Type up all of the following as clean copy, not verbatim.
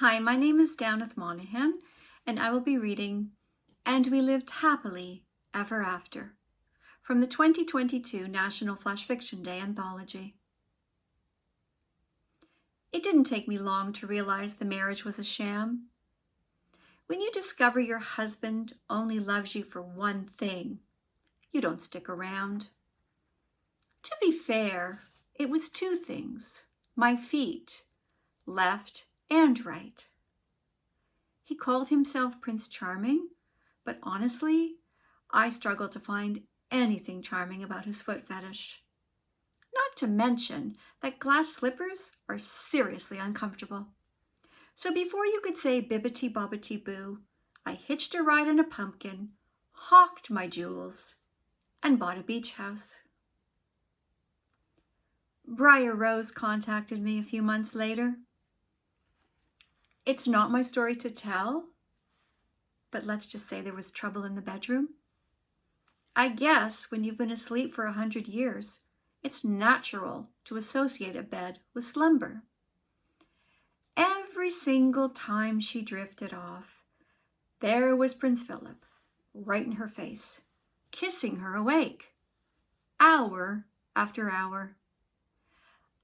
Hi, my name is Damhnait Monaghan, and I will be reading And We Lived Happily Ever After from the 2022 National Flash Fiction Day Anthology. It didn't take me long to realize the marriage was a sham. When you discover your husband only loves you for one thing, you don't stick around. To be fair, it was two things: my feet, left and right. He called himself Prince Charming, but honestly, I struggled to find anything charming about his foot fetish. Not to mention that glass slippers are seriously uncomfortable. So before you could say bibbity bobbity boo, I hitched a ride on a pumpkin, hawked my jewels, and bought a beach house. Briar Rose contacted me a few months later. It's not my story to tell, but let's just say there was trouble in the bedroom. I guess when you've been asleep for 100 years, it's natural to associate a bed with slumber. Every single time she drifted off, there was Prince Philip, right in her face, kissing her awake, hour after hour.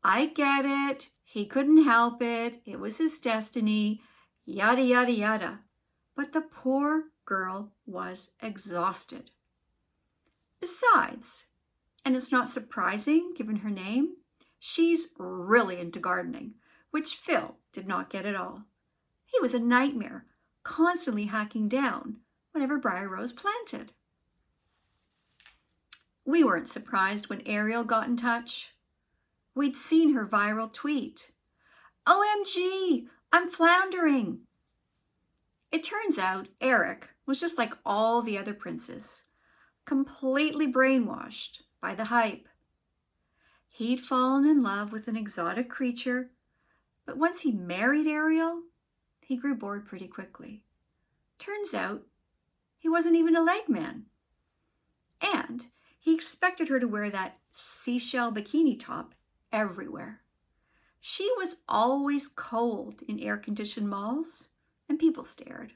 I get it. He couldn't help it. It was his destiny, yada, yada, yada. But the poor girl was exhausted. Besides, and it's not surprising given her name, she's really into gardening, which Phil did not get at all. He was a nightmare, constantly hacking down whatever Briar Rose planted. We weren't surprised when Ariel got in touch. We'd seen her viral tweet, "OMG, I'm floundering." It turns out Eric was just like all the other princes, completely brainwashed by the hype. He'd fallen in love with an exotic creature, but once he married Ariel, he grew bored pretty quickly. Turns out he wasn't even a leg man. And he expected her to wear that seashell bikini top everywhere. She was always cold in air-conditioned malls, and people stared.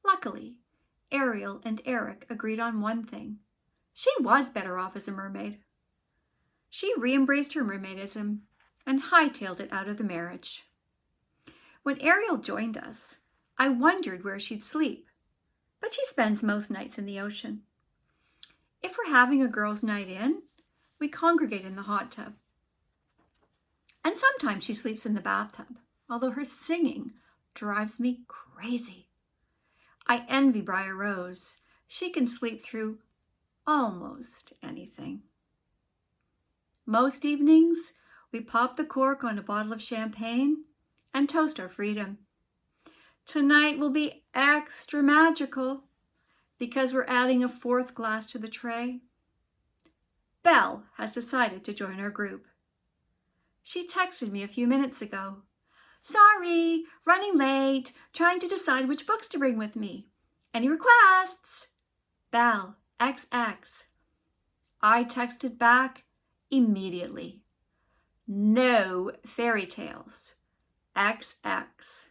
Luckily, Ariel and Eric agreed on one thing. She was better off as a mermaid. She re-embraced her mermaidism and hightailed it out of the marriage. When Ariel joined us, I wondered where she'd sleep, but she spends most nights in the ocean. If we're having a girls' night in, we congregate in the hot tub. And sometimes she sleeps in the bathtub, although her singing drives me crazy. I envy Briar Rose. She can sleep through almost anything. Most evenings, we pop the cork on a bottle of champagne and toast our freedom. Tonight will be extra magical because we're adding a fourth glass to the tray. Belle has decided to join our group. She texted me a few minutes ago. "Sorry, running late, trying to decide which books to bring with me. Any requests? Belle, XX. I texted back immediately. No fairy tales. XX.